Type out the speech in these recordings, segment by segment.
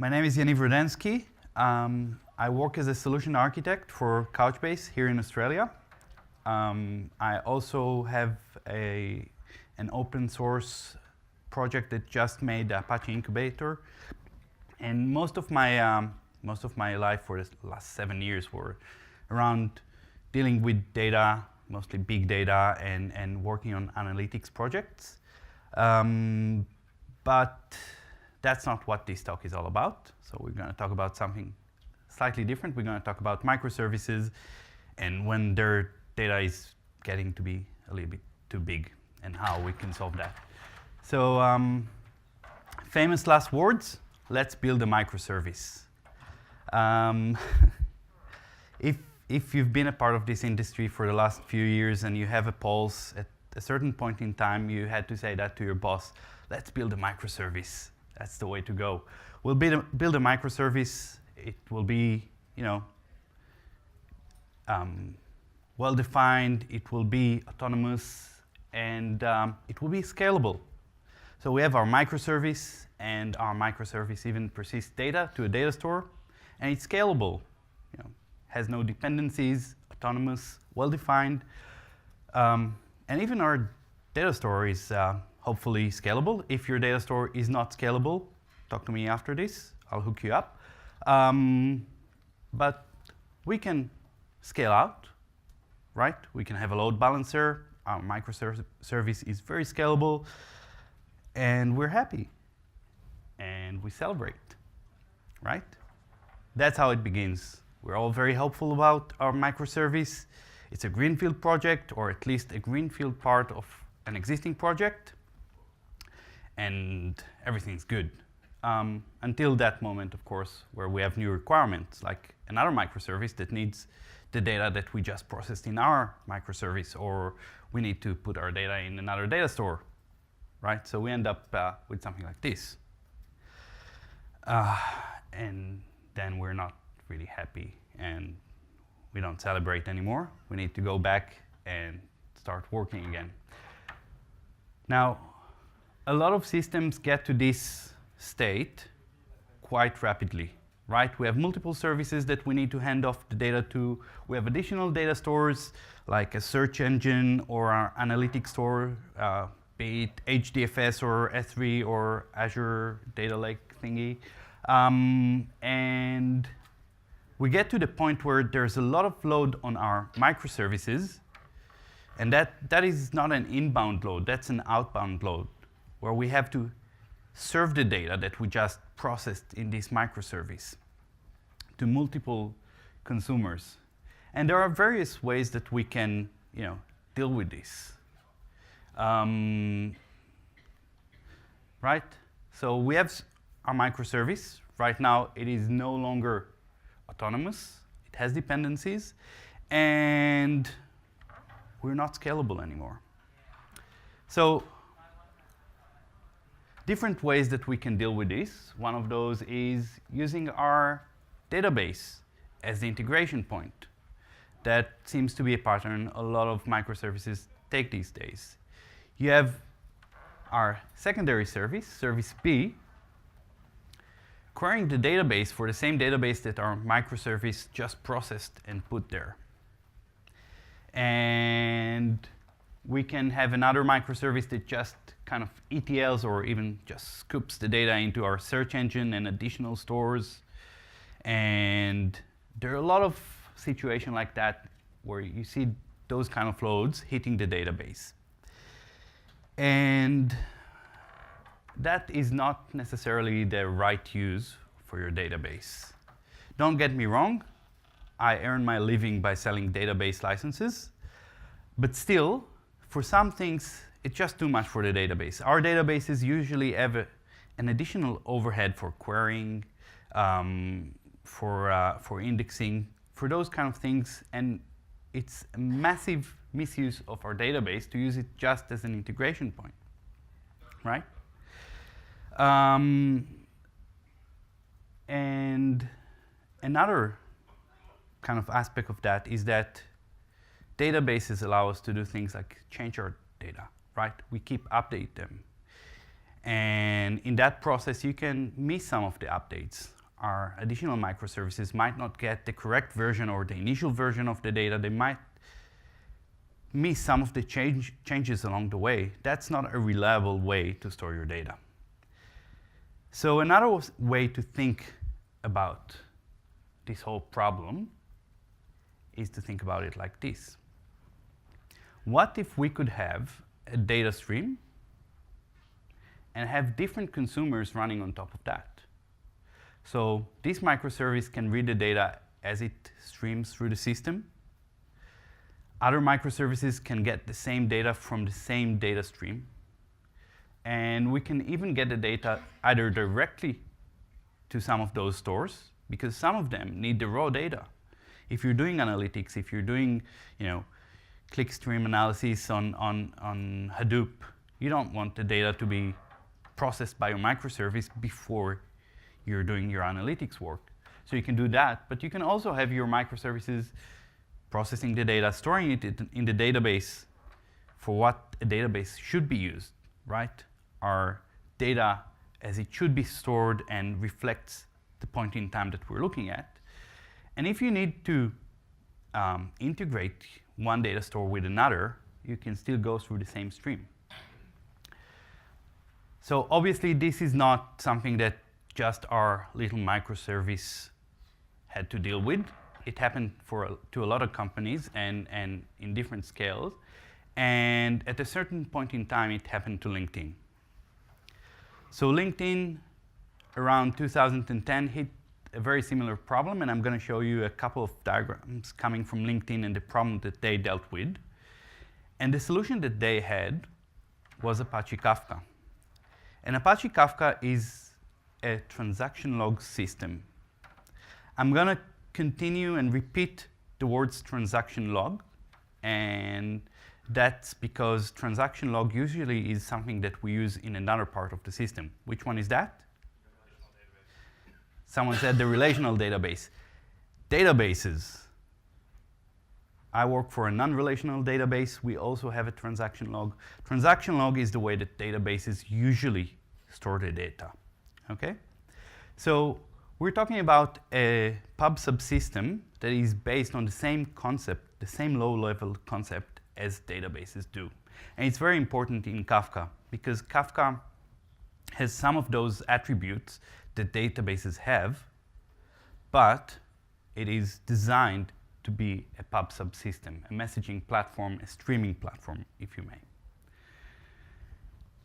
My name is Yaniv Rodenski. I work as a solution architect for Couchbase here in Australia. I also have an open source project that just made the Apache incubator. And most of my life for the last 7 years were around dealing with data, mostly big data, and working on analytics projects. But that's not what this talk is all about. So we're going to talk about something slightly different. We're going to talk about microservices and when their data is getting to be a little bit too big and how we can solve that. So famous last words, let's build a microservice. If you've been a part of this industry for the last few years and you have a pulse, at a certain point in time you had to say that to your boss, let's build a microservice. That's the way to go. We'll build a microservice. It will be, well-defined. It will be autonomous, and it will be scalable. So we have our microservice, and our microservice even persists data to a data store, and it's scalable. Has no dependencies, autonomous, well-defined, and even our data store is hopefully scalable. If your data store is not scalable, talk to me after this. I'll hook you up. But we can scale out, right? We can have a load balancer. Our microservice is very scalable, and we're happy, and we celebrate, right? That's how it begins. We're all very hopeful about our microservice. It's a greenfield project, or at least a greenfield part of an existing project, and everything's good. Until that moment, of course, where we have new requirements, like another microservice that needs the data that we just processed in our microservice, or we need to put our data in another data store, right? So we end up with something like this. And then we're not really happy, and we don't celebrate anymore. We need to go back and start working again. Now, a lot of systems get to this state quite rapidly, right? We have multiple services that we need to hand off the data to. We have additional data stores, like a search engine or our analytics store, be it HDFS or S3 or Azure Data Lake thingy. And we get to the point where there's a lot of load on our microservices, and that is not an inbound load, that's an outbound load, where we have to serve the data that we just processed in this microservice to multiple consumers. And there are various ways that we can deal with this. Right? So we have our microservice. Right now, it is no longer autonomous. It has dependencies. And we're not scalable anymore. So different ways that we can deal with this. One of those is using our database as the integration point. That seems to be a pattern a lot of microservices take these days. You have our secondary service, service B, querying the database for the same database that our microservice just processed and put there. And we can have another microservice that just kind of ETLs or even just scoops the data into our search engine and additional stores. And there are a lot of situations like that where you see those kind of loads hitting the database. And that is not necessarily the right use for your database. Don't get me wrong. I earn my living by selling database licenses. But still, for some things, it's just too much for the database. Our databases usually have an additional overhead for querying, for indexing, for those kind of things. And it's a massive misuse of our database to use it just as an integration point, right? And another kind of aspect of that is that databases allow us to do things like change our data, right? We keep update them. And in that process, you can miss some of the updates. Our additional microservices might not get the correct version or the initial version of the data. They might miss some of the changes along the way. That's not a reliable way to store your data. So another way to think about this whole problem is to think about it like this. What if we could have a data stream and have different consumers running on top of that? So this microservice can read the data as it streams through the system. Other microservices can get the same data from the same data stream. And we can even get the data either directly to some of those stores, because some of them need the raw data. If you're doing analytics, if you're doing clickstream analysis on Hadoop, you don't want the data to be processed by your microservice before you're doing your analytics work. So you can do that, but you can also have your microservices processing the data, storing it in the database for what a database should be used, right? Our data as it should be stored and reflects the point in time that we're looking at. And if you need to integrate one data store with another, you can still go through the same stream. So obviously, this is not something that just our little microservice had to deal with. It happened to a lot of companies and in different scales. And at a certain point in time, it happened to LinkedIn. So LinkedIn, around 2010, hit a very similar problem, and I'm going to show you a couple of diagrams coming from LinkedIn and the problem that they dealt with. And the solution that they had was Apache Kafka. And Apache Kafka is a transaction log system. I'm going to continue and repeat the words transaction log, and that's because transaction log usually is something that we use in another part of the system. Which one is that? Someone said the relational database. Databases. I work for a non-relational database. We also have a transaction log. Transaction log is the way that databases usually store the data. Okay? So we're talking about a pub subsystem that is based on the same concept, the same low-level concept as databases do. And it's very important in Kafka, because Kafka has some of those attributes that databases have, but it is designed to be a pub subsystem, a messaging platform, a streaming platform, if you may.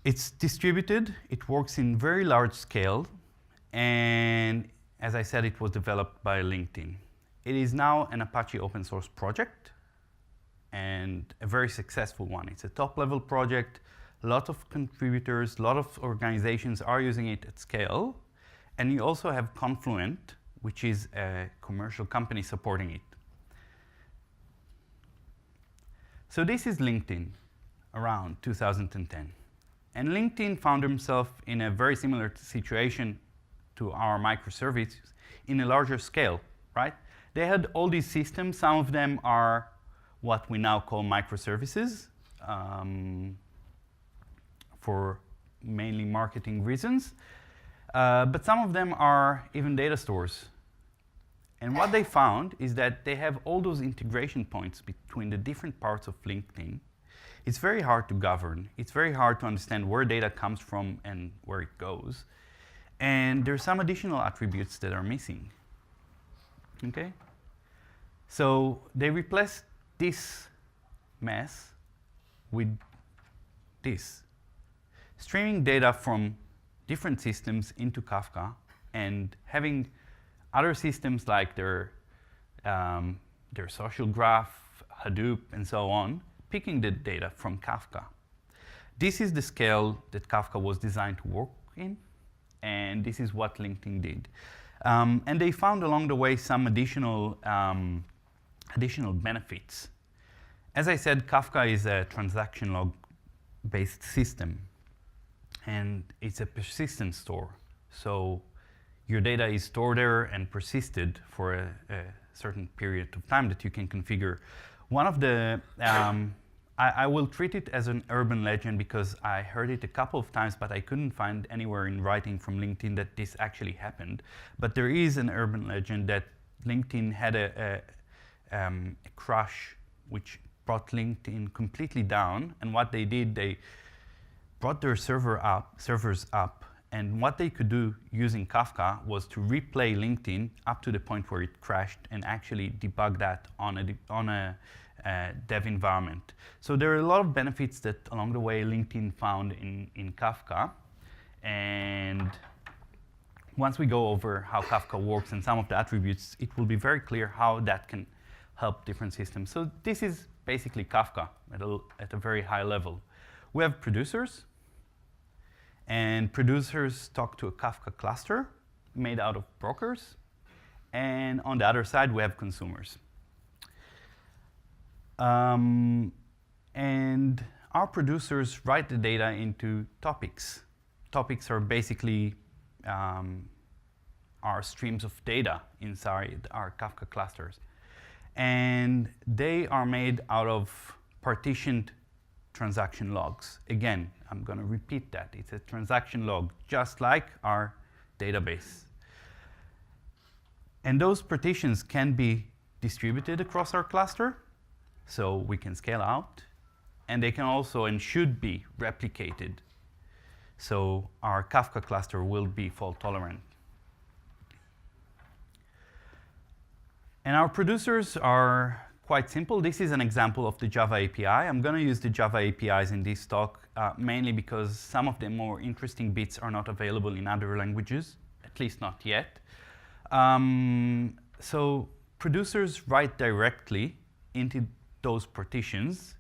It's distributed, it works in very large scale, and as I said, it was developed by LinkedIn. It is now an Apache open source project, and a very successful one. It's a top-level project, a lot of contributors, a lot of organizations are using it at scale. And you also have Confluent, which is a commercial company supporting it. So this is LinkedIn around 2010. And LinkedIn found themselves in a very similar situation to our microservices in a larger scale, right? They had all these systems. Some of them are what we now call microservices for mainly marketing reasons. But some of them are even data stores. And what they found is that they have all those integration points between the different parts of LinkedIn. It's very hard to govern. It's very hard to understand where data comes from and where it goes. And there's some additional attributes that are missing. Okay? So they replaced this mess with this. Streaming data from different systems into Kafka and having other systems like their social graph, Hadoop, and so on, picking the data from Kafka. This is the scale that Kafka was designed to work in, and this is what LinkedIn did. And they found along the way some additional benefits. As I said, Kafka is a transaction log-based system, and it's a persistent store. So your data is stored there and persisted for a certain period of time that you can configure. One of the I will treat it as an urban legend because I heard it a couple of times, but I couldn't find anywhere in writing from LinkedIn that this actually happened. But there is an urban legend that LinkedIn had a crash which brought LinkedIn completely down. And what they did, they brought their servers up. And what they could do using Kafka was to replay LinkedIn up to the point where it crashed and actually debug that on a dev environment. So there are a lot of benefits that along the way LinkedIn found in Kafka. And once we go over how Kafka works and some of the attributes, it will be very clear how that can help different systems. So this is basically Kafka at a very high level. We have producers, and producers talk to a Kafka cluster made out of brokers. And on the other side, we have consumers. And our producers write the data into topics. Topics are basically our streams of data inside our Kafka clusters. And they are made out of partitioned transaction logs. Again, I'm going to repeat that. It's a transaction log, just like our database. And those partitions can be distributed across our cluster, so we can scale out. And they can also and should be replicated, so our Kafka cluster will be fault tolerant. And our producers are quite simple. This is an example of the Java API. I'm going to use the Java APIs in this talk, mainly because some of the more interesting bits are not available in other languages, at least not yet. So producers write directly into those partitions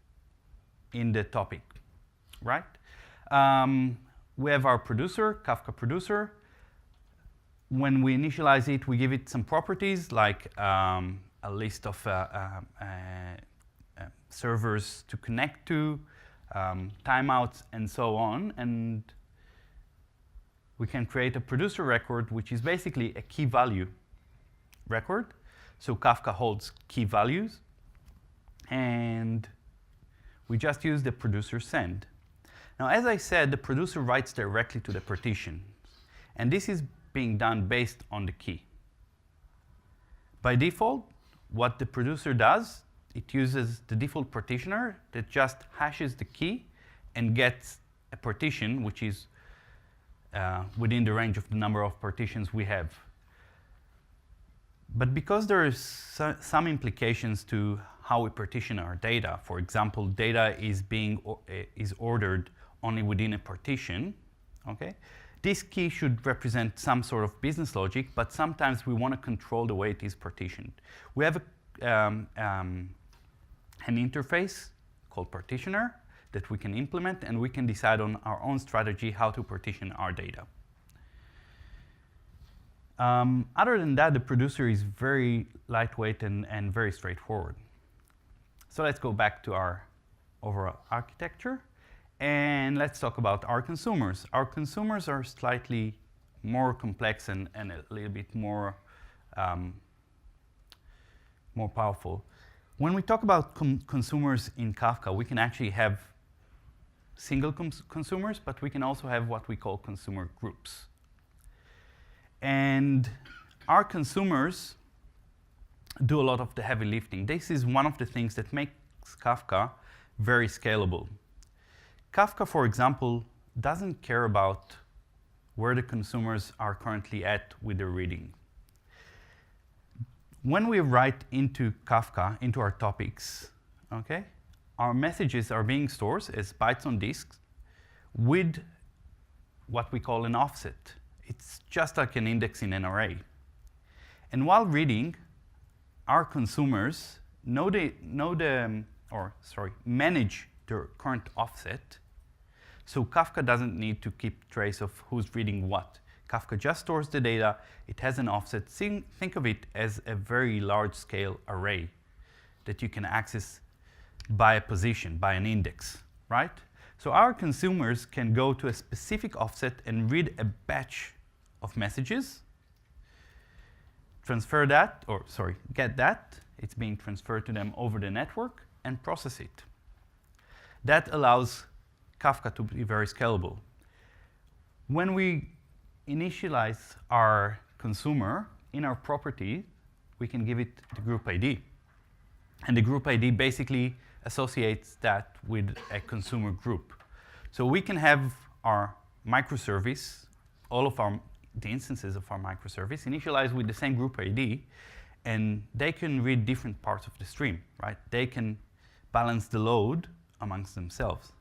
in the topic, right? We have our producer, Kafka producer. When we initialize it, we give it some properties like a list of servers to connect to, timeouts, and so on. And we can create a producer record, which is basically a key value record. So Kafka holds key values. And we just use the producer send. Now, as I said, the producer writes directly to the partition. And this is being done based on the key. By default, what the producer does, it uses the default partitioner that just hashes the key and gets a partition which is within the range of the number of partitions we have. But because there is some implications to how we partition our data, for example, data is ordered only within a partition, okay? This key should represent some sort of business logic, but sometimes we want to control the way it is partitioned. We have an interface called partitioner that we can implement, and we can decide on our own strategy how to partition our data. Other than that, the producer is very lightweight and very straightforward. So let's go back to our overall architecture. And let's talk about our consumers. Our consumers are slightly more complex and a little bit more powerful. When we talk about consumers in Kafka, we can actually have single consumers, but we can also have what we call consumer groups. And our consumers do a lot of the heavy lifting. This is one of the things that makes Kafka very scalable. Kafka, for example, doesn't care about where the consumers are currently at with their reading. When we write into Kafka, into our topics, okay, our messages are being stored as bytes on disk with what we call an offset. It's just like an index in an array. And while reading, our consumers manage their current offset. So Kafka doesn't need to keep trace of who's reading what. Kafka just stores the data. It has an offset. Think of it as a very large-scale array that you can access by a position, by an index, right? So our consumers can go to a specific offset and read a batch of messages, transfer that, get that. It's being transferred to them over the network and process it. That allows Kafka to be very scalable. When we initialize our consumer in our property, we can give it the group ID. And the group ID basically associates that with a consumer group. So we can have our microservice, all of the instances of our microservice, initialized with the same group ID, and they can read different parts of the stream, right? They can balance the load amongst themselves.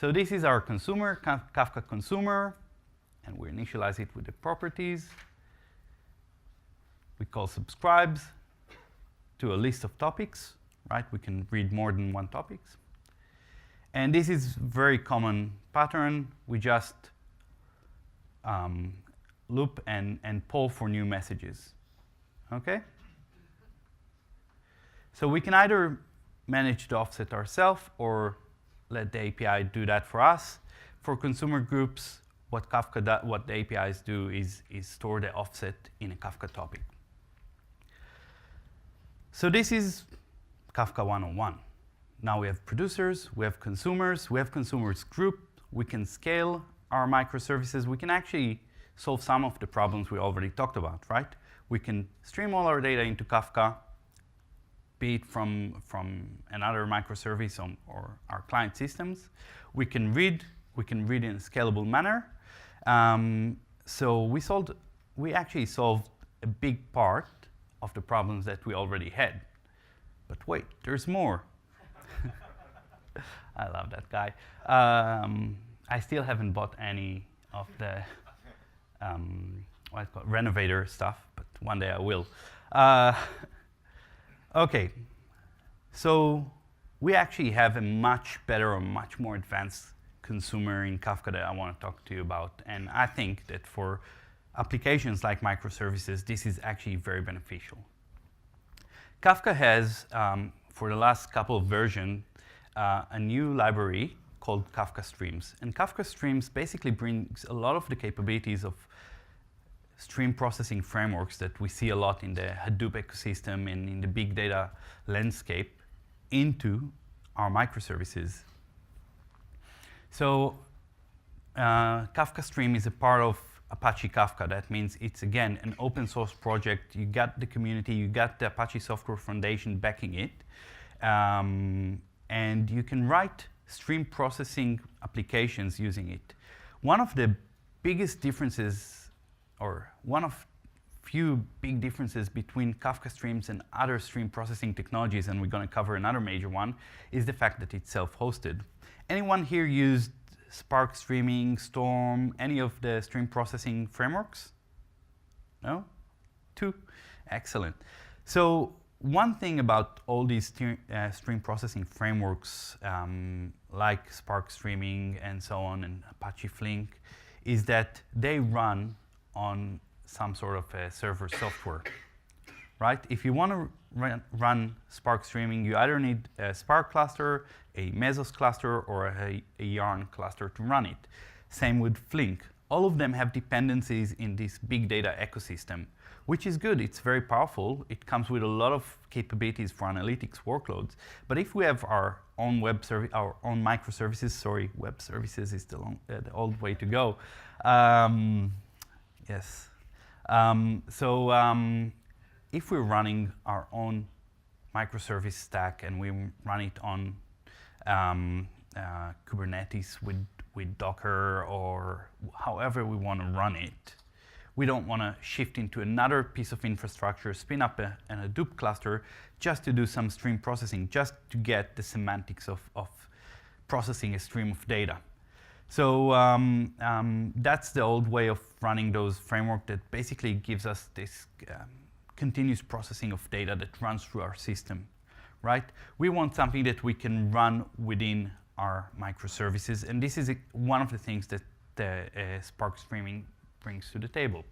So this is our consumer, Kafka consumer, and we initialize it with the properties. We call subscribes to a list of topics, right? We can read more than one topics. And this is very common pattern. We just loop and poll for new messages, okay? So we can either manage the offset ourselves or let the API do that for us. For consumer groups, what the APIs do is store the offset in a Kafka topic. So this is Kafka 101. Now we have producers, we have consumers group. We can scale our microservices. We can actually solve some of the problems we already talked about, right? We can stream all our data into Kafka, be it from another microservice or our client systems. We can read in a scalable manner. So we actually solved a big part of the problems that we already had. But wait, there's more. I love that guy. I still haven't bought any of the renovator stuff, but one day I will. Okay, so we actually have a much better or much more advanced consumer in Kafka that I want to talk to you about. And I think that for applications like microservices, this is actually very beneficial. Kafka has, for the last couple of versions, a new library called Kafka Streams. And Kafka Streams basically brings a lot of the capabilities of stream processing frameworks that we see a lot in the Hadoop ecosystem and in the big data landscape into our microservices. So Kafka Stream is a part of Apache Kafka. That means it's, again, an open source project. You got the community, you got the Apache Software Foundation backing it. And you can write stream processing applications using it. One of the biggest differences, or one of few big differences between Kafka Streams and other stream processing technologies, and we're going to cover another major one, is the fact that it's self-hosted. Anyone here used Spark Streaming, Storm, any of the stream processing frameworks? No? 2? Excellent. So one thing about all these stream processing frameworks, like Spark Streaming and so on, and Apache Flink, is that they run on some sort of a server software, right? If you want to run Spark Streaming, you either need a Spark cluster, a Mesos cluster, or a Yarn cluster to run it. Same with Flink. All of them have dependencies in this big data ecosystem, which is good. It's very powerful. It comes with a lot of capabilities for analytics workloads. But if we have our own web service, our own microservices, sorry, web services is the old way to go. Yes. If we're running our own microservice stack and we run it on Kubernetes with Docker or however we want to run it, we don't want to shift into another piece of infrastructure, spin up an Hadoop cluster just to do some stream processing, just to get the semantics of processing a stream of data. So that's the old way of running those frameworks that basically gives us this continuous processing of data that runs through our system, right? We want something that we can run within our microservices, and this is one of the things that Spark Streaming brings to the table.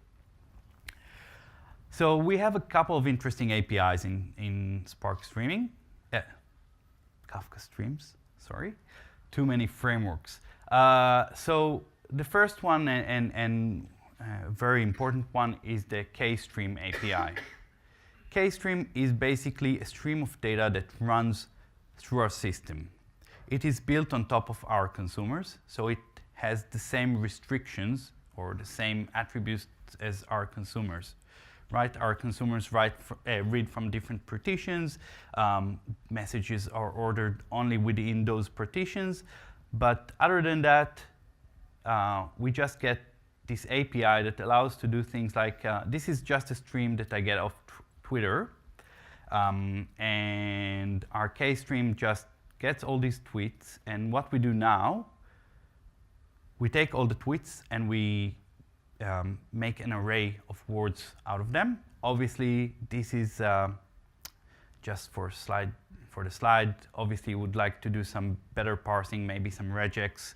So we have a couple of interesting APIs in Spark Streaming. Kafka Streams, sorry. Too many frameworks. So the first one and very important one is the KStream API. KStream is basically a stream of data that runs through our system. it is built on top of our consumers, so it has the same restrictions or the same attributes as our consumers. Right? Our consumers read from different partitions. Messages are ordered only within those partitions. But other than that, we just get this API that allows to do things like, this is just a stream that I get off Twitter. And our K-stream just gets all these tweets. And what we do now, we take all the tweets and we make an array of words out of them. Obviously, this is just for the slide. Obviously, you would like to do some better parsing, maybe some regex.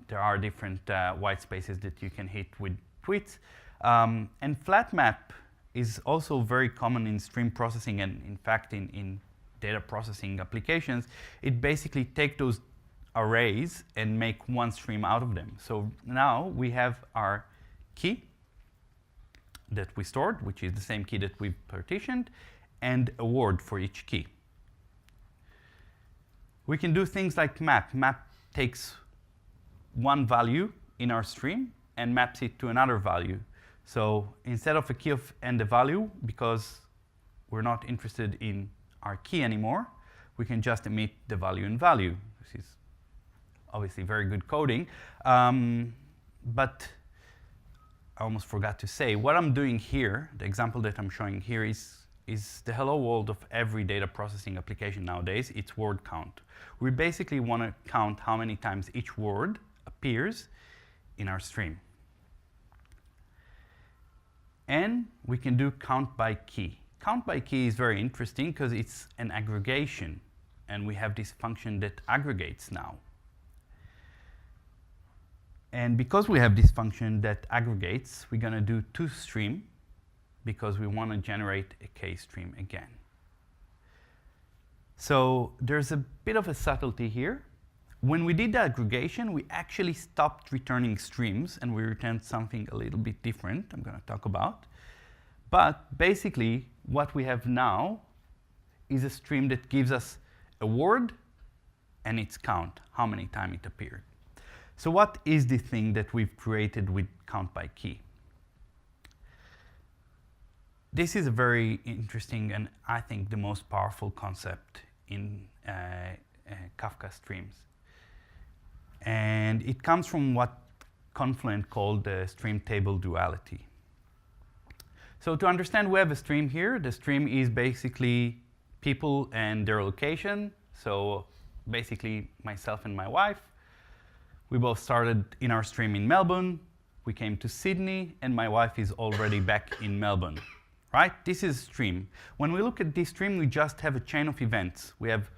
There are different white spaces that you can hit with tweets. And flat map is also very common in stream processing, and in fact, in data processing applications. It basically takes those arrays and make one stream out of them. So now we have our key that we stored, which is the same key that we've partitioned, and a word for each key. We can do things like map. Map takes one value in our stream and maps it to another value. So instead of a key and a value, because we're not interested in our key anymore, we can just emit the value and value. This is obviously very good coding. But I almost forgot to say, what I'm doing here, the example that I'm showing here is the hello world of every data processing application nowadays. It's word count. We basically want to count how many times each word appears in our stream. And we can do count by key. Count by key is very interesting because it's an aggregation. And we have this function that aggregates now. And because we have this function that aggregates, we're going to do toStream because we want to generate a K-stream again. So there's a bit of a subtlety here. When we did the aggregation, we actually stopped returning streams, and we returned something a little bit different I'm going to talk about. But basically, what we have now is a stream that gives us a word and its count, how many times it appeared. So what is the thing that we've created with count by key? This is a very interesting and I think the most powerful concept in Kafka streams. And it comes from what Confluent called the stream table duality. So to understand, we have a stream here. The stream is basically people and their location. So basically myself and my wife. We both started in our stream in Melbourne. We came to Sydney, and my wife is already back in Melbourne. Right? This is a stream. When we look at this stream, we just have a chain of events. We have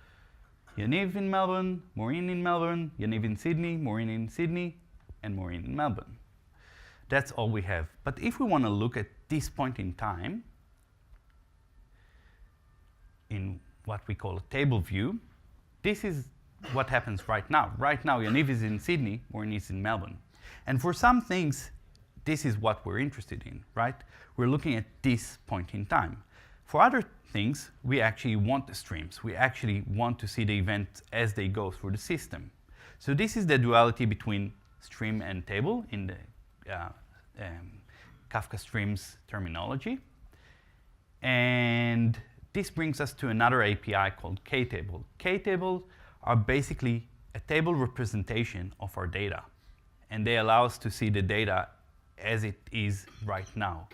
Yaniv in Melbourne, Maureen in Melbourne, Yaniv in Sydney, Maureen in Sydney, and Maureen in Melbourne. That's all we have. But if we want to look at this point in time, in what we call a table view, this is what happens right now. Right now, Yaniv is in Sydney, Maureen is in Melbourne. And for some things, this is what we're interested in, right? We're looking at this point in time. For other things, we actually want the streams. We actually want to see the events as they go through the system. So this is the duality between stream and table in the Kafka streams terminology. And this brings us to another API called K-table. K-tables are basically a table representation of our data. And they allow us to see the data as it is right now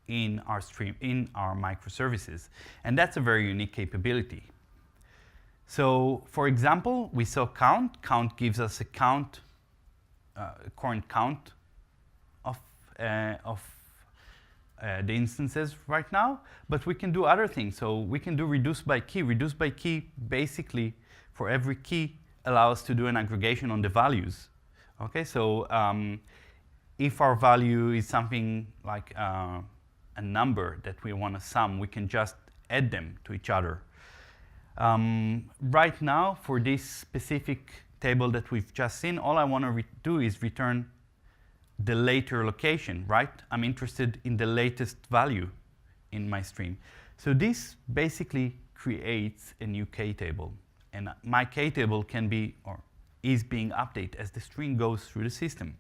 in our stream, in our microservices. And that's a very unique capability. So for example, we saw count. Count gives us a count, current count of the instances right now. But we can do other things. So we can do reduce by key. Reduce by key basically for every key allows us to do an aggregation on the values. Okay, so if our value is something like a number that we want to sum, we can just add them to each other. Right now, for this specific table that we've just seen, all I want to do is return the later location, right? I'm interested in the latest value in my stream. So this basically creates a new K-table. And my K table can be, or is being updated as the string goes through the system.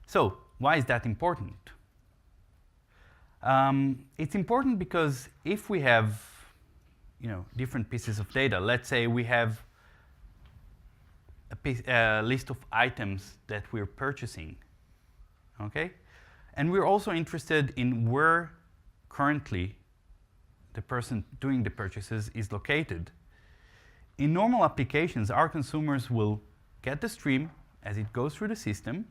So why is that important? It's important because if we have different pieces of data, let's say we have a list of items that we're purchasing, okay? And we're also interested in where currently the person doing the purchases is located. In normal applications, our consumers will get the stream as it goes through the system,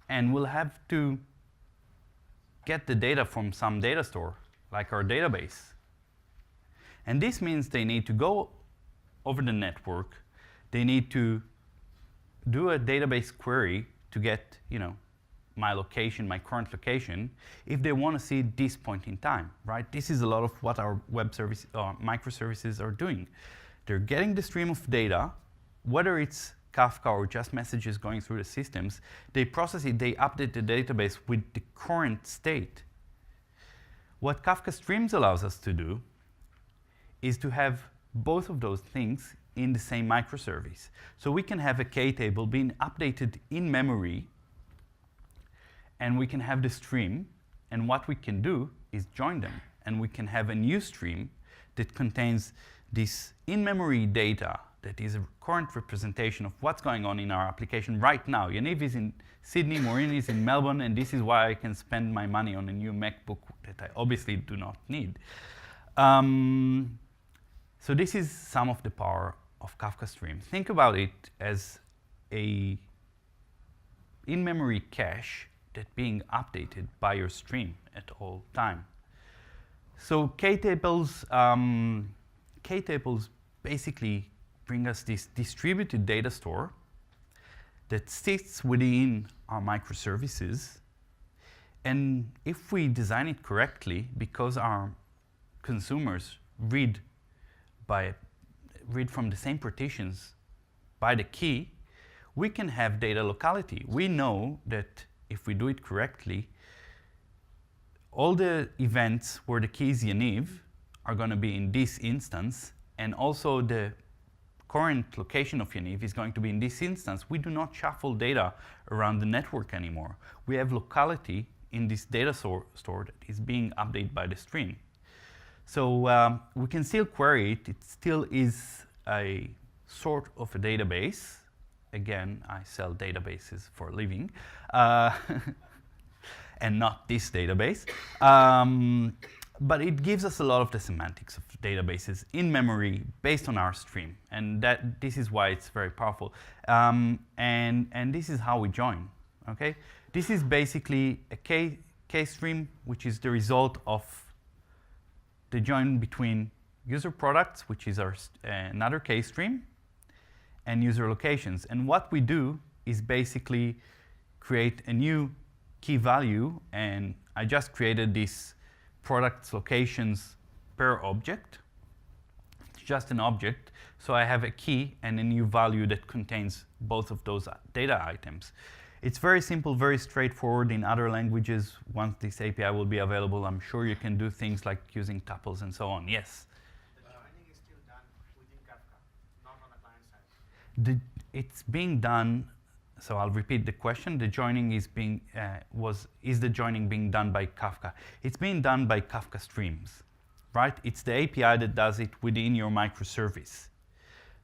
and we'll have to get the data from some data store, like our database. And this means they need to go over the network. They need to do a database query to get my location, my current location, if they want to see this point in time, right? This is a lot of what our web service, microservices are doing. They're getting the stream of data, whether it's Kafka or just messages going through the systems. They process it, they update the database with the current state. What Kafka Streams allows us to do is to have both of those things in the same microservice. So we can have a K table being updated in memory, and we can have the stream, and what we can do is join them. And we can have a new stream that contains this in-memory data that is a current representation of what's going on in our application right now. Yaniv is in Sydney, Maureen is in Melbourne, and this is why I can spend my money on a new MacBook that I obviously do not need. So this is some of the power of Kafka Stream. Think about it as a in-memory cache that being updated by your stream at all time. So K-tables basically bring us this distributed data store that sits within our microservices. And if we design it correctly, because our consumers read from the same partitions by the key, we can have data locality. We know that if we do it correctly, all the events where the key is Yaniv are going to be in this instance, and also the current location of Yaniv is going to be in this instance. We do not shuffle data around the network anymore. We have locality in this data store that is being updated by the stream. So we can still query it. It still is a sort of a database. Again, I sell databases for a living, and not this database. But it gives us a lot of the semantics of databases in memory based on our stream. And this is why it's very powerful. And this is how we join. Okay? This is basically a K stream, which is the result of the join between user products, which is our another K stream, and user locations. And what we do is basically create a new key value, and I just created this products locations per object. It's just an object, so I have a key and a new value that contains both of those data items. It's very simple, very straightforward. In other languages, once this API will be available, I'm sure you can do things like using tuples and so on. Yes? The joining is still done within Kafka, not on the client side. It's being done, so I'll repeat the question. The joining is is the joining being done by Kafka? It's being done by Kafka Streams, right? It's the API that does it within your microservice.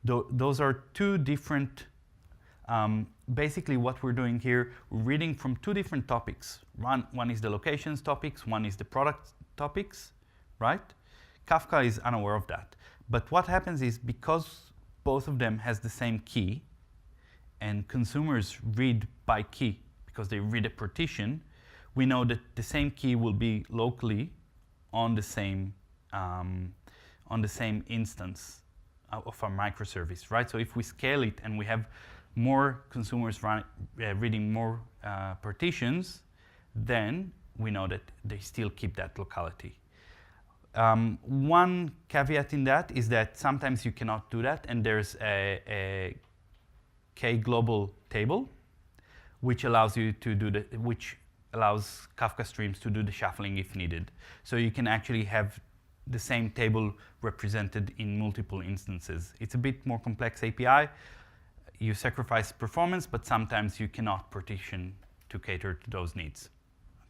Those are two different, basically what we're doing here, we're reading from two different topics. One is the locations topics, one is the product topics, right? Kafka is unaware of that. But what happens is, because both of them has the same key, and consumers read by key because they read a partition, we know that the same key will be locally on the same instance of our microservice, right? So if we scale it and we have more consumers reading more partitions, then we know that they still keep that locality. One caveat in that is that sometimes you cannot do that, and there's a K global table, which allows you to do which allows Kafka Streams to do the shuffling if needed. So you can actually have the same table represented in multiple instances. It's a bit more complex API. You sacrifice performance, but sometimes you cannot partition to cater to those needs.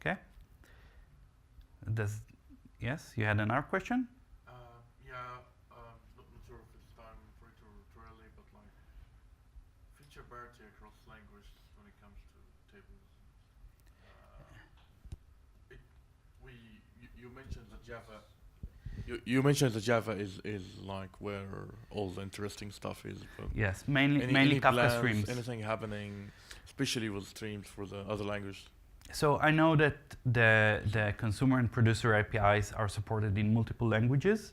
Okay? Yes, you had another question? Not sure if it's time for it too early, but like feature parity across languages when it comes to tables. You mentioned that Java. You mentioned that Java is like where all the interesting stuff is. But Yes, mainly any Kafka plans, streams. anything happening, especially with streams for the other language? So I know that the consumer and producer APIs are supported in multiple languages.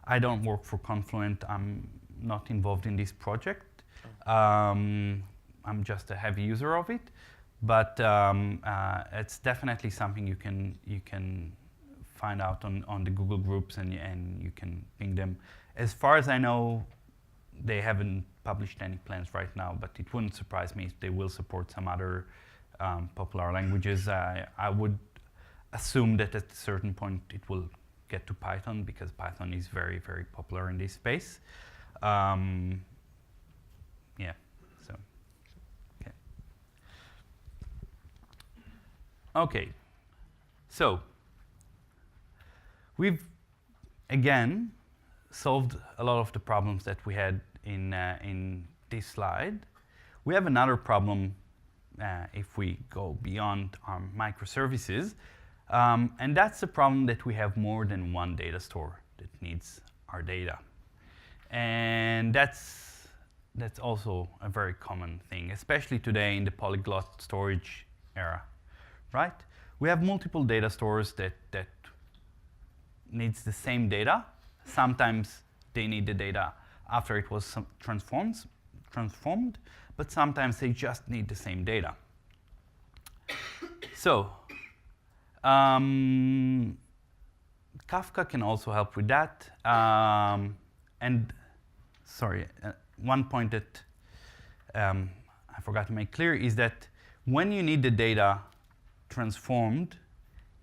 I don't work for Confluent. I'm not involved in this project. I'm just a heavy user of it, but it's definitely something you can find out on the Google groups, and you can ping them. As far as I know, they haven't published any plans right now, but it wouldn't surprise me if they will support some other popular languages. I would assume that at a certain point it will get to Python, because Python is very, very popular in this space. Yeah, so, okay. Okay, so we've, again, solved a lot of the problems that we had in this slide. We have another problem if we go beyond our microservices, and that's the problem that we have more than one data store that needs our data. And that's also a very common thing, especially today in the polyglot storage era, right? We have multiple data stores that needs the same data. Sometimes they need the data after it was transformed, but sometimes they just need the same data. So Kafka can also help with that. And sorry, one point that I forgot to make clear is that when you need the data transformed,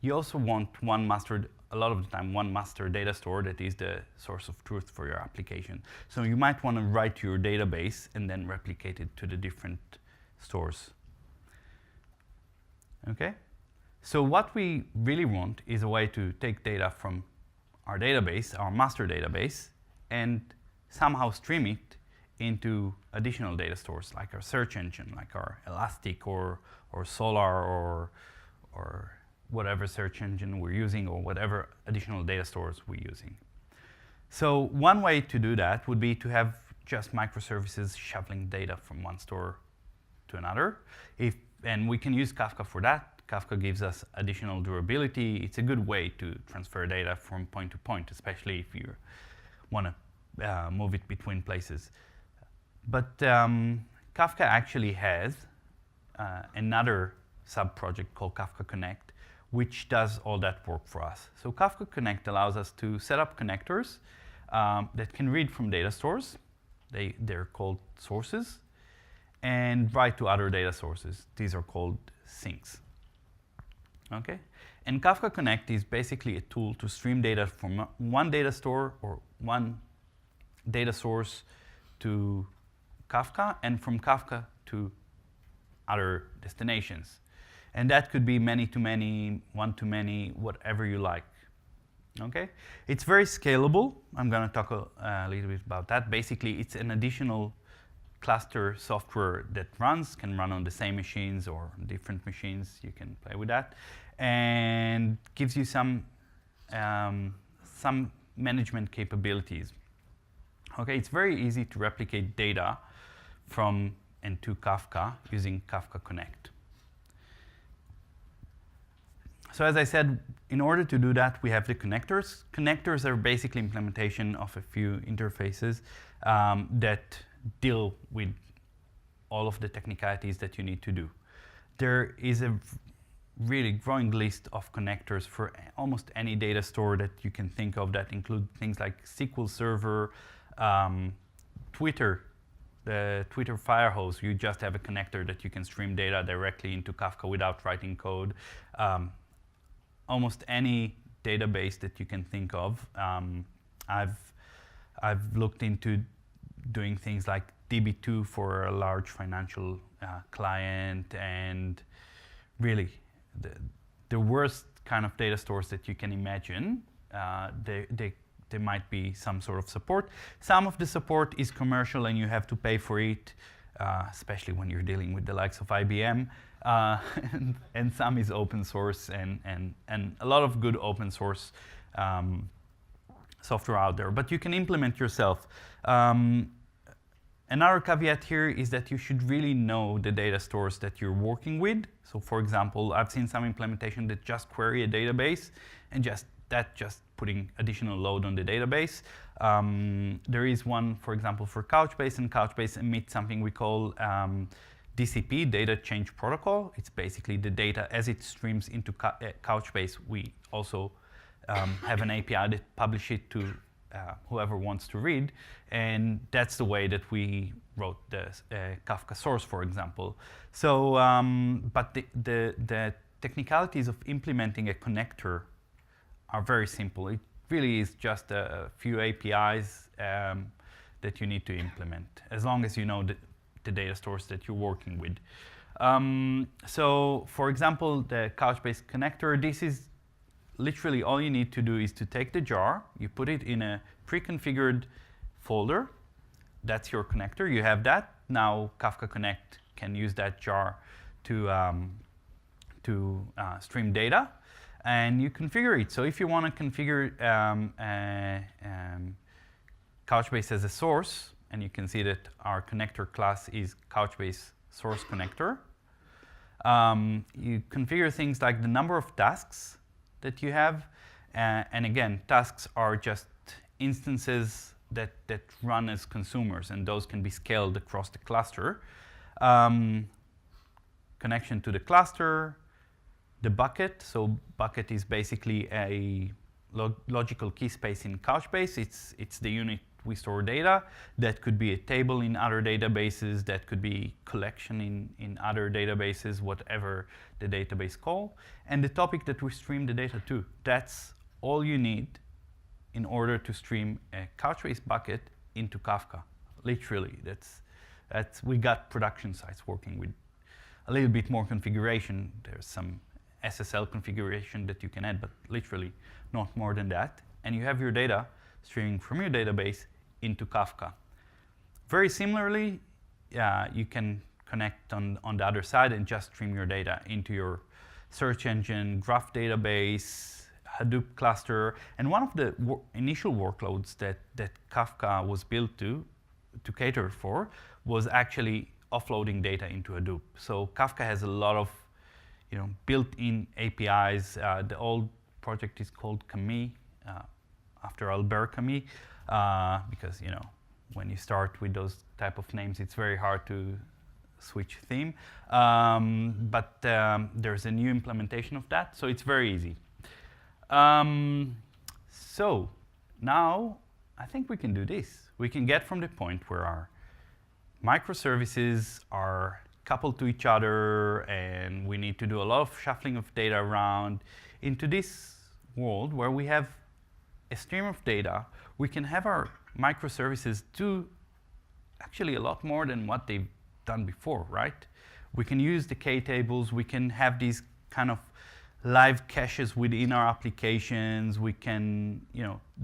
you also want a lot of the time, one master data store that is the source of truth for your application. So you might want to write to your database and then replicate it to the different stores. Okay? So what we really want is a way to take data from our database, our master database, and somehow stream it into additional data stores, like our search engine, like our Elastic or Solar or whatever search engine we're using, or whatever additional data stores we're using. So one way to do that would be to have just microservices shuffling data from one store to another. And we can use Kafka for that. Kafka gives us additional durability. It's a good way to transfer data from point to point, especially if you want to move it between places. But Kafka actually has another sub-project called Kafka Connect, which does all that work for us. So Kafka Connect allows us to set up connectors that can read from data stores. They're called sources, and write to other data sources. These are called sinks. Okay? And Kafka Connect is basically a tool to stream data from one data store or one data source to Kafka, and from Kafka to other destinations. And that could be many-to-many, one-to-many, whatever you like. Okay? It's very scalable. I'm going to talk a little bit about that. Basically, it's an additional cluster software that can run on the same machines or different machines. You can play with that. And gives you some management capabilities. Okay, it's very easy to replicate data from and to Kafka using Kafka Connect. So as I said, in order to do that, we have the connectors. Connectors are basically implementation of a few interfaces that deal with all of the technicalities that you need to do. There is a really growing list of connectors for almost any data store that you can think of, that include things like SQL Server, Twitter, the Twitter Firehose. You just have a connector that you can stream data directly into Kafka without writing code. Almost any database that you can think of. I've looked into doing things like DB2 for a large financial client, and really the worst kind of data stores that you can imagine. There might be some sort of support. Some of the support is commercial and you have to pay for it, especially when you're dealing with the likes of IBM. And some is open source, and a lot of good open source software out there. But you can implement yourself. Another caveat here is that you should really know the data stores that you're working with. So for example, I've seen some implementation that just query a database and just putting additional load on the database. There is one, for example, for Couchbase, and Couchbase emits something we call DCP, Data Change Protocol. It's basically the data as it streams into Couchbase. We also have an API that publish it to whoever wants to read, and that's the way that we wrote the Kafka source, for example. So, but the technicalities of implementing a connector are very simple. It really is just a few APIs that you need to implement, as long as you know the data stores that you're working with. So, for example, the Couchbase connector, this is literally all you need to do is to take the jar, you put it in a pre-configured folder. That's your connector. You have that. Now Kafka Connect can use that jar to stream data, and you configure it. So if you want to configure Couchbase as a source, and you can see that our connector class is Couchbase source connector, you configure things like the number of tasks that you have, and again, tasks are just instances that run as consumers, and those can be scaled across the cluster. Connection to the cluster, the bucket. So bucket is basically a logical key space in Couchbase. It's the unit we store data. That could be a table in other databases. That could be collection in other databases, whatever the database call. And the topic that we stream the data to. That's all you need in order to stream a Couchbase bucket into Kafka. Literally, we got production sites working with a little bit more configuration. There's some SSL configuration that you can add, but literally not more than that. And you have your data streaming from your database into Kafka. Very similarly, you can connect on the other side and just stream your data into your search engine, graph database, Hadoop cluster. And one of the initial workloads that Kafka was built to cater for was actually offloading data into Hadoop. So Kafka has a lot of built-in APIs. The old project is called Camus, after Albert Camus, because when you start with those type of names, it's very hard to switch theme. But there's a new implementation of that, so it's very easy. So now I think we can do this. We can get from the point where our microservices are coupled to each other and we need to do a lot of shuffling of data around into this world where we have a stream of data. We can have our microservices do actually a lot more than what they've done before, right? We can use the K-tables. We can have these kind of live caches within our applications. We can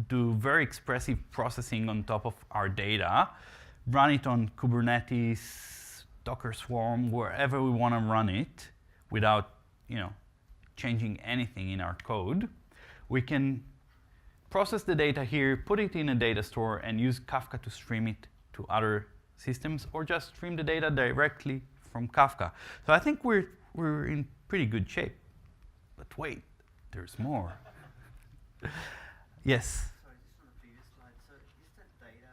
do very expressive processing on top of our data, run it on Kubernetes, Docker Swarm, wherever we want to run it without changing anything in our code. We can process the data here, put it in a data store, and use Kafka to stream it to other systems, or just stream the data directly from Kafka. So I think we're in pretty good shape. But wait, there's more. Yes? Sorry, just on the previous slide. So is the data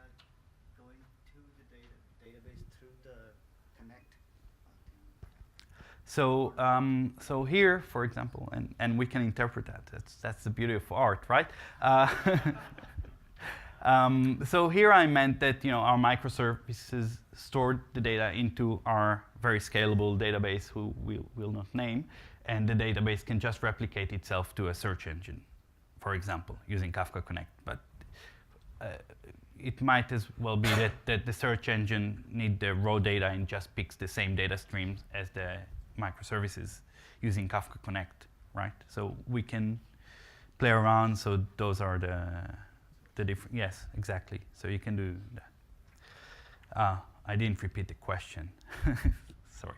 going to the database through the connect? So here, for example, and we can interpret that. That's the beauty of art, right? So here I meant that our microservices stored the data into our very scalable database, who we will not name, and the database can just replicate itself to a search engine, for example, using Kafka Connect. But it might as well be that the search engine need the raw data and just picks the same data streams as the microservices using Kafka Connect, right? So we can play around. So those are the different. Yes, exactly. So you can do that. I didn't repeat the question. Sorry.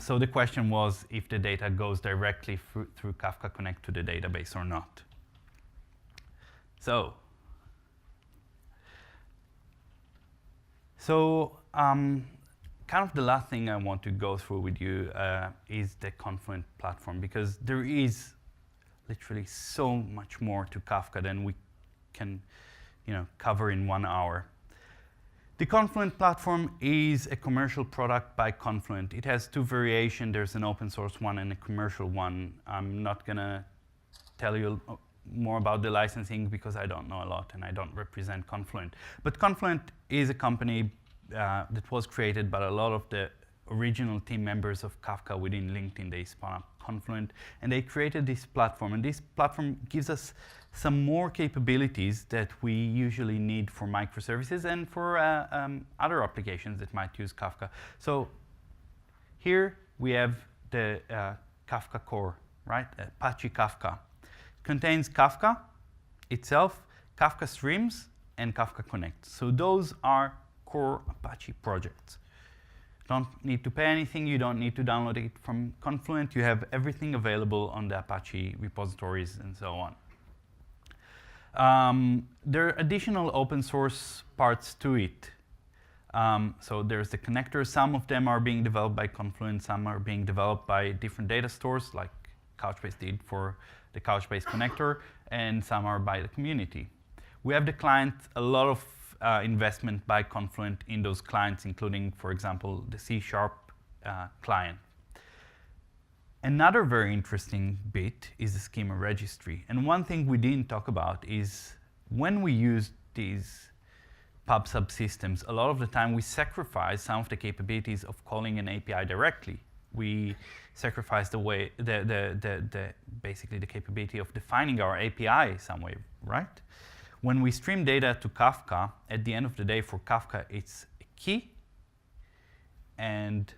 So the question was if the data goes directly through Kafka Connect to the database or not. So kind of the last thing I want to go through with you is the Confluent platform, because there is literally so much more to Kafka than we can cover in 1 hour. The Confluent platform is a commercial product by Confluent. It has two variations. There's an open source one and a commercial one. I'm not going to tell you more about the licensing because I don't know a lot and I don't represent Confluent. But Confluent is a company that was created by a lot of the original team members of Kafka within LinkedIn. They spun up Confluent and they created this platform. And this platform gives us some more capabilities that we usually need for microservices and for other applications that might use Kafka. So here we have the Kafka core, right? Apache Kafka. It contains Kafka itself, Kafka streams, and Kafka Connect. So those are core Apache projects. Don't need to pay anything. You don't need to download it from Confluent. You have everything available on the Apache repositories and so on. There are additional open source parts to it. So there's the connectors. Some of them are being developed by Confluent. Some are being developed by different data stores, like Couchbase did for the Couchbase connector, and some are by the community. We have the client, a lot of investment by Confluent in those clients, including, for example, the C# client. Another very interesting bit is the schema registry. And one thing we didn't talk about is when we use these pub subsystems, a lot of the time we sacrifice some of the capabilities of calling an API directly. We sacrifice basically the capability of defining our API some way, right? When we stream data to Kafka, at the end of the day for Kafka, it's a key and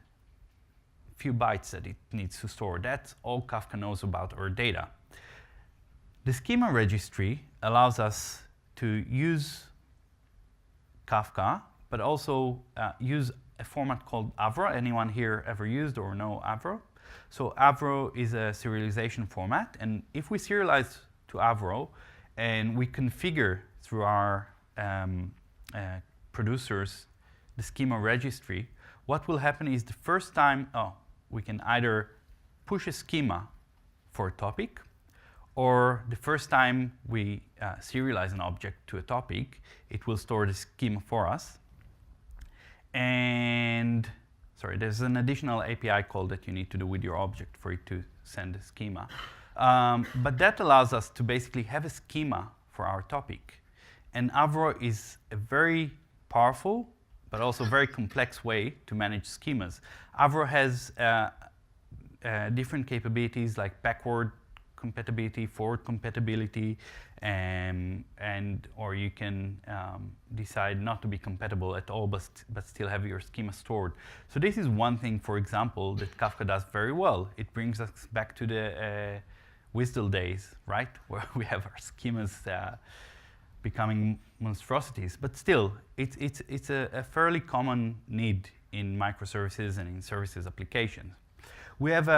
few bytes that it needs to store. That's all Kafka knows about our data. The schema registry allows us to use Kafka, but also use a format called Avro. Anyone here ever used or know Avro? So Avro is a serialization format, and if we serialize to Avro and we configure through our producers the schema registry, what will happen is the first time, we can either push a schema for a topic, or the first time we serialize an object to a topic, it will store the schema for us. And sorry, there's an additional API call that you need to do with your object for it to send a schema. But that allows us to basically have a schema for our topic. And Avro is a very powerful but also very complex way to manage schemas. Avro has different capabilities like backward compatibility, forward compatibility, or you can decide not to be compatible at all, but still have your schema stored. So this is one thing, for example, that Kafka does very well. It brings us back to the WSDL days, right, where we have our schemas becoming monstrosities. But still, it's a fairly common need in microservices and in services applications. We have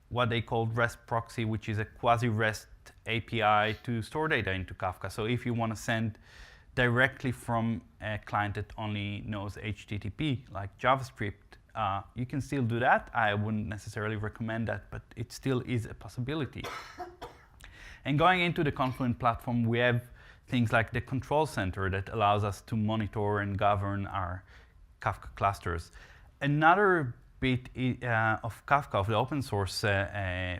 what they call REST proxy, which is a quasi-REST API to store data into Kafka. So if you want to send directly from a client that only knows HTTP, like JavaScript, you can still do that. I wouldn't necessarily recommend that, but it still is a possibility. And going into the Confluent platform, we have things like the control center that allows us to monitor and govern our Kafka clusters. Another bit of Kafka, of the open source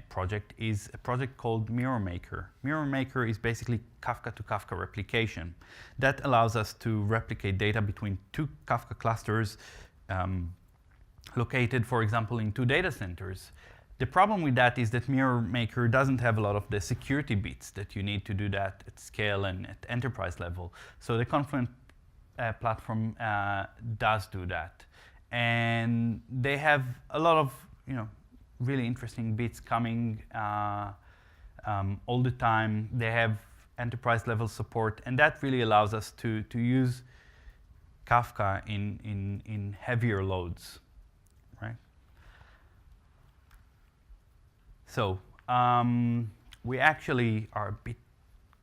project, is a project called Mirror Maker. Mirror Maker is basically Kafka to Kafka replication. That allows us to replicate data between two Kafka clusters located, for example, in two data centers. The problem with that is that Mirror Maker doesn't have a lot of the security bits that you need to do that at scale and at enterprise level. So the Confluent platform does do that. And they have a lot of really interesting bits coming all the time. They have enterprise level support, and that really allows us to use Kafka in heavier loads, right? So we actually are a bit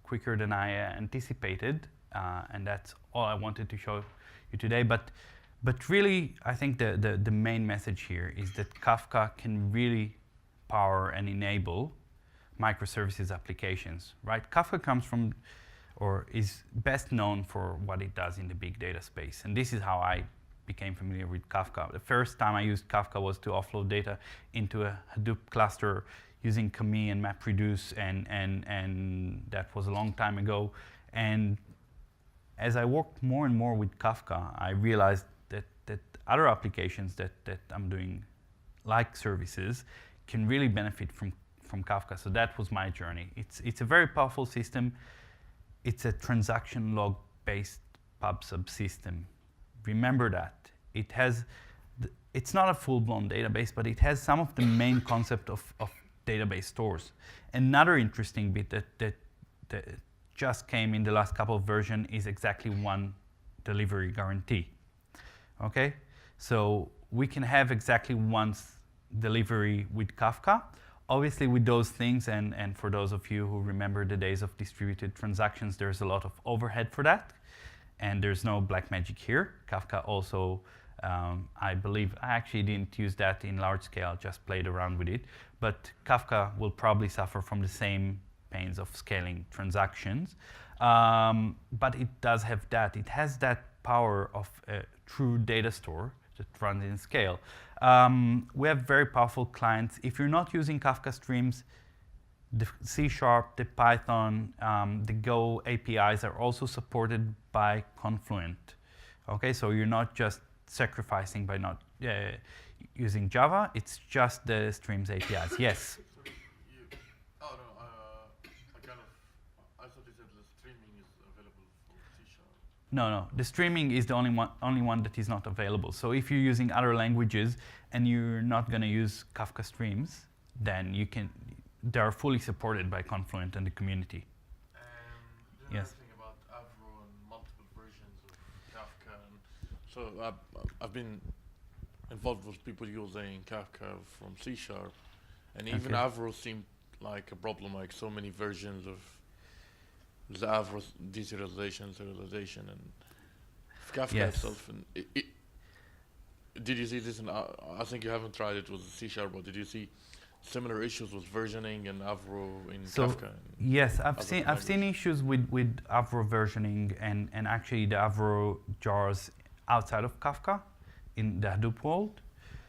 quicker than I anticipated, and that's all I wanted to show you today. But really, I think the main message here is that Kafka can really power and enable microservices applications, right? Kafka comes from, or is best known for what it does in the big data space. And this is how I became familiar with Kafka. The first time I used Kafka was to offload data into a Hadoop cluster using Kami and MapReduce, and that was a long time ago. And as I worked more and more with Kafka, I realized that other applications that I'm doing, like services, can really benefit from Kafka. So that was my journey. It's a very powerful system. It's a transaction log-based pub/sub system. Remember that. It's not a full-blown database, but it has some of the main concept of database stores. Another interesting bit that just came in the last couple of versions is exactly one delivery guarantee. Okay, so we can have exactly one delivery with Kafka. Obviously, with those things, and for those of you who remember the days of distributed transactions, there's a lot of overhead for that, and there's no black magic here. Kafka also, I believe, I actually didn't use that in large scale, just played around with it, but Kafka will probably suffer from the same pains of scaling transactions, but it does have that. It has that power of a true data store that runs in scale. We have very powerful clients. If you're not using Kafka streams, the C#, the Python, the Go APIs are also supported by Confluent. Okay, so you're not just sacrificing by not using Java, it's just the streams APIs. Yes? I thought you said the streaming is available for C#. No, the streaming is the only one that is not available. So if you're using other languages and you're not going to use Kafka streams, then they are fully supported by Confluent and the community. And yes. Thing about Avro and multiple versions of Kafka. So I've been involved with people using Kafka from C#, and even Avro seemed like a problem, like so many versions of the Avro serialization, and Kafka itself. And did you see this? I think you haven't tried it with C#, but did you see similar issues with versioning and Avro in Kafka? Yes, I've seen issues with Avro versioning and actually the Avro jars outside of Kafka in the Hadoop world.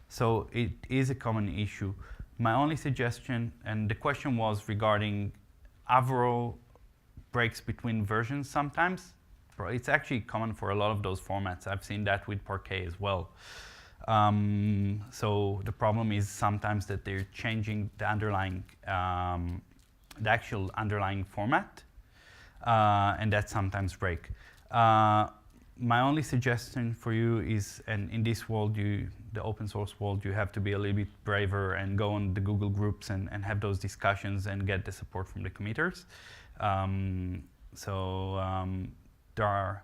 So it is a common issue. My only suggestion, and the question was regarding Avro breaks between versions sometimes. It's actually common for a lot of those formats. I've seen that with Parquet as well. So the problem is sometimes that they're changing the underlying, the actual underlying format, and that sometimes break. My only suggestion for you is, and in this world, the open source world, you have to be a little bit braver and go on the Google groups and have those discussions and get the support from the committers. There are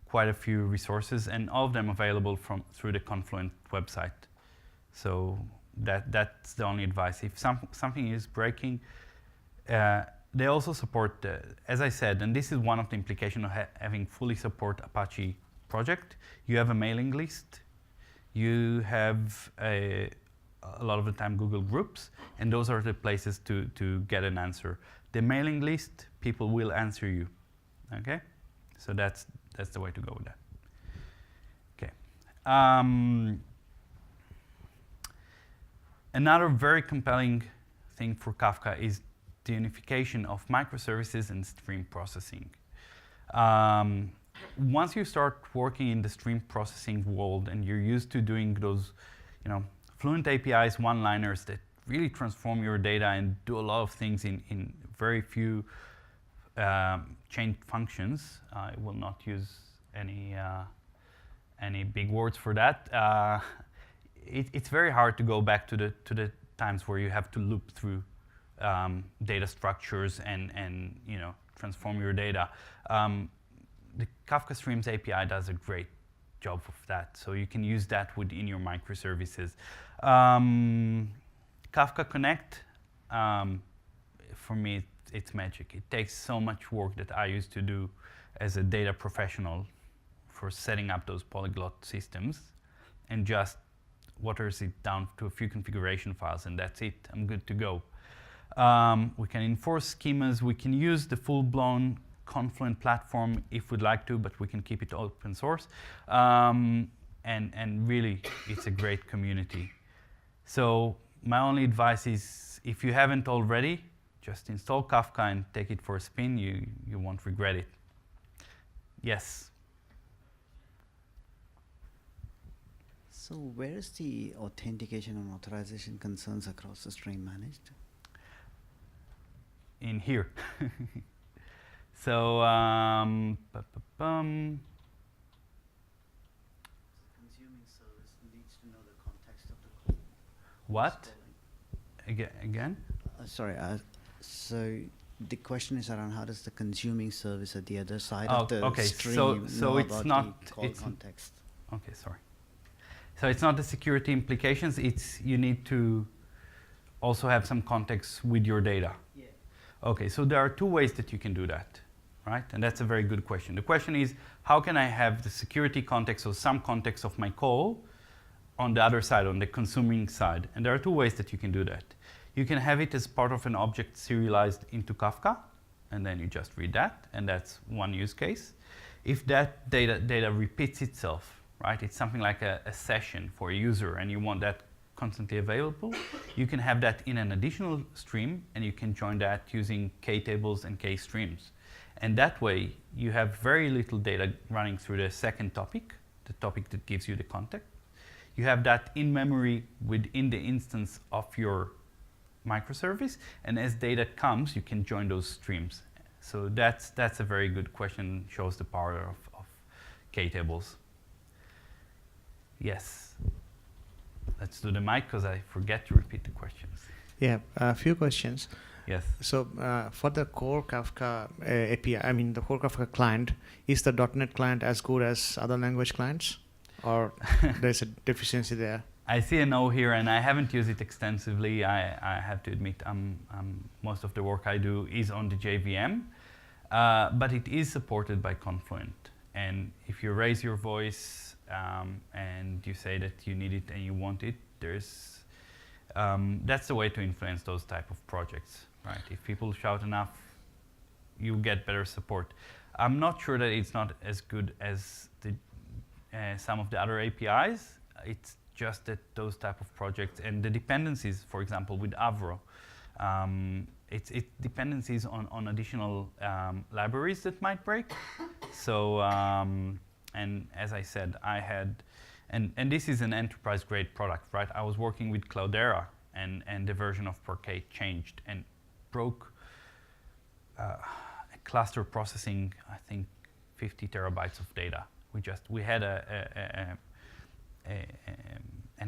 quite a few resources, and all of them available through the Confluent website. So that's the only advice. If something is breaking, they also support, as I said, and this is one of the implications of having fully support Apache project. You have a mailing list. You have a lot of the time Google groups, and those are the places to get an answer. The mailing list, people will answer you. Okay, so that's the way to go with that. Okay. Another very compelling thing for Kafka is the unification of microservices and stream processing. Once you start working in the stream processing world and you're used to doing those, fluent APIs, one-liners that really transform your data and do a lot of things in very few chain functions. I will not use any big words for that. It's very hard to go back to the times where you have to loop through data structures and transform your data. The Kafka Streams API does a great job of that, so you can use that within your microservices. Kafka Connect, for me, it's magic. It takes so much work that I used to do as a data professional for setting up those polyglot systems, and just waters it down to a few configuration files, and that's it. I'm good to go. We can enforce schemas. We can use the full-blown Confluent platform if we'd like to, but we can keep it open source. And really, it's a great community. So my only advice is, if you haven't already, just install Kafka and take it for a spin. You won't regret it. Yes? So where is the authentication and authorization concerns across the stream managed? In here. So, Consuming service needs to know the context of the call. what? Again? Sorry, so the question is around how does the consuming service at the other side of the stream so know it's about not the call context? Okay, sorry. So it's not the security implications. It's you need to also have some context with your data. Yeah. Okay, so there are two ways that you can do that, right? And that's a very good question. The question is, how can I have the security context or some context of my call on the other side, on the consuming side? And there are two ways that you can do that. You can have it as part of an object serialized into Kafka, and then you just read that, and that's one use case. If that data repeats itself, right? It's something like a session for a user, and you want that constantly available, you can have that in an additional stream, and you can join that using K-tables and K-streams. And that way, you have very little data running through the second topic, the topic that gives you the context. You have that in memory within the instance of your microservice, and as data comes, you can join those streams. So that's a very good question, shows the power of K-tables. Yes. Let's do the mic, because I forget to repeat the questions. Yeah, a few questions. Yes. So for the core Kafka API, I mean the core Kafka client, is the .NET client as good as other language clients, or there's a deficiency there? I see a no here, and I haven't used it extensively. I have to admit, most of the work I do is on the JVM, but it is supported by Confluent. And if you raise your voice and you say that you need it and you want it, that's the way to influence those type of projects, right? If people shout enough, you get better support. I'm not sure that it's not as good as some of the other APIs. It's just that those type of projects and the dependencies, for example, with Avro, it's dependencies on additional libraries that might break. So, and as I said, and this is an enterprise-grade product, right? I was working with Cloudera, and the version of Parquet changed and broke a cluster processing, I think, 50 terabytes of data. We had an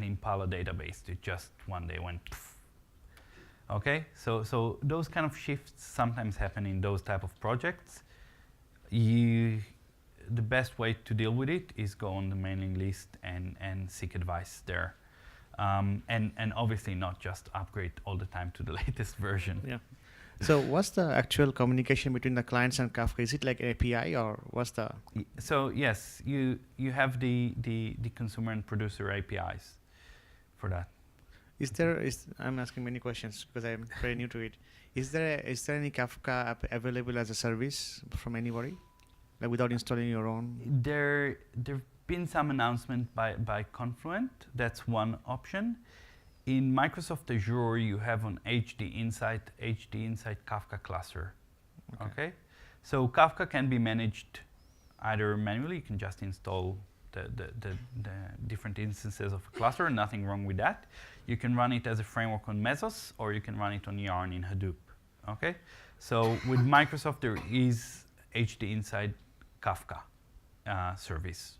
Impala database that just one day went poof. Okay, so those kind of shifts sometimes happen in those type of projects. The best way to deal with it is go on the mailing list and seek advice there. And obviously not just upgrade all the time to the latest version. Yeah. So what's the actual communication between the clients and Kafka? Is it like an API, or what's the? So yes, you have the consumer and producer APIs for that. I'm asking many questions because I'm very new to it. Is there any Kafka app available as a service from anybody, like without installing your own? There've been some announcement by Confluent. That's one option. In Microsoft Azure, you have an HD Insight Kafka cluster. Okay. So Kafka can be managed either manually. You can just install the different instances of a cluster. Nothing wrong with that. You can run it as a framework on Mesos, or you can run it on Yarn in Hadoop. Okay. So with Microsoft, there is HD inside Kafka service.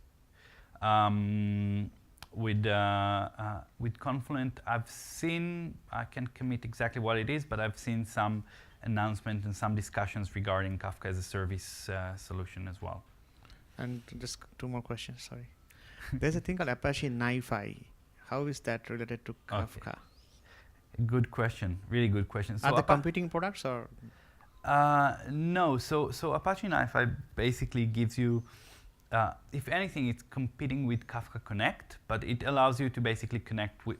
With Confluent, I've seen, I can't commit exactly what it is, but I've seen some announcement and some discussions regarding Kafka as a service solution as well. And just 2 more questions, sorry. There's a thing called Apache NiFi. How is that related to Kafka? Okay. Good question, really good question. So Are they competing products or? No, so Apache NiFi basically gives you, if anything, it's competing with Kafka Connect, but it allows you to basically connect with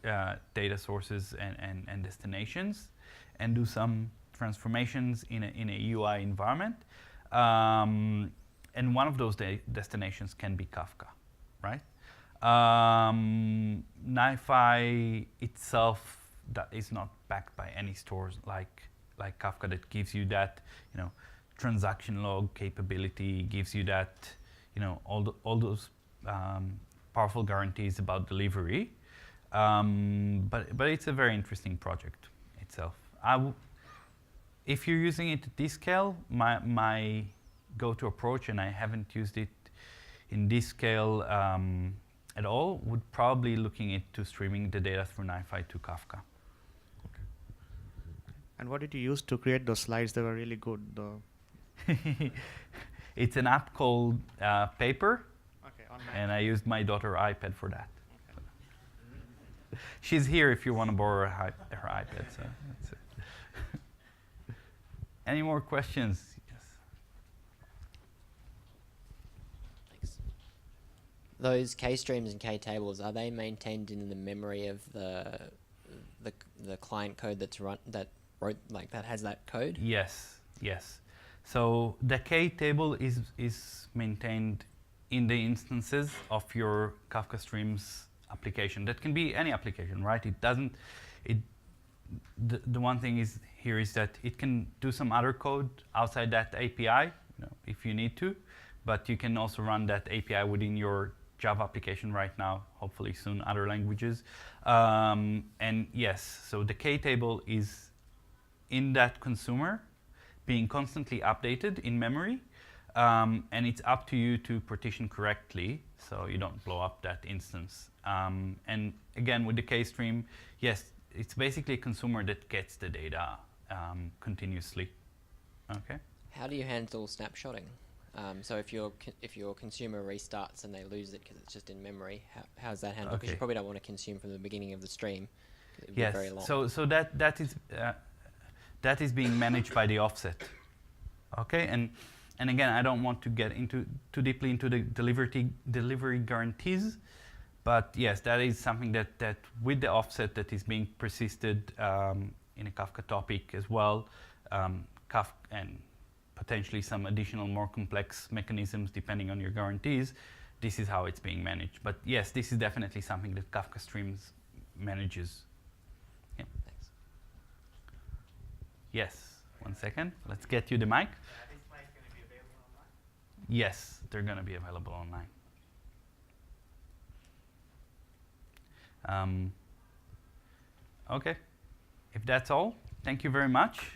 data sources and destinations and do some transformations in a UI environment. And one of those destinations can be Kafka, right? NiFi itself that is not backed by any stores like Kafka that gives you that, transaction log capability, gives you that, all those powerful guarantees about delivery. But it's a very interesting project itself. If you're using it at this scale, my go-to approach, and I haven't used it in this scale at all, would probably looking into streaming the data through NiFi to Kafka. Okay. And what did you use to create those slides? They were really good, though. It's an app called Paper, Okay, and I used my daughter's iPad for that. Okay. She's here if you want to borrow her iPad. So that's it. Any more questions? Yes. Thanks. Those K streams and K tables, are they maintained in the memory of the client code that has that code? Yes. Yes. So the K table is maintained in the instances of your Kafka Streams application. That can be any application, right? It doesn't. The one thing is here is that it can do some other code outside that API, if you need to, but you can also run that API within your Java application right now. Hopefully soon other languages. And yes, so the K table is in that consumer, being constantly updated in memory, and it's up to you to partition correctly so you don't blow up that instance. And again, with the K-stream, yes, it's basically a consumer that gets the data continuously. Okay. How do you handle snapshotting? So if your consumer restarts and they lose it because it's just in memory, how's that handled? Because you probably don't want to consume from the beginning of the stream. It would be very long. So that is being managed by the offset. Okay, and again, I don't want to get too deeply into the delivery guarantees, but yes, that is something that with the offset that is being persisted in a Kafka topic as well, Kafka and potentially some additional more complex mechanisms depending on your guarantees, this is how it's being managed. But yes, this is definitely something that Kafka Streams manages. Yeah. Thanks. Yes, 1 second. Let's get you the mic. Are these slides going to be available online? Yes, they're going to be available online. Okay, if that's all, thank you very much.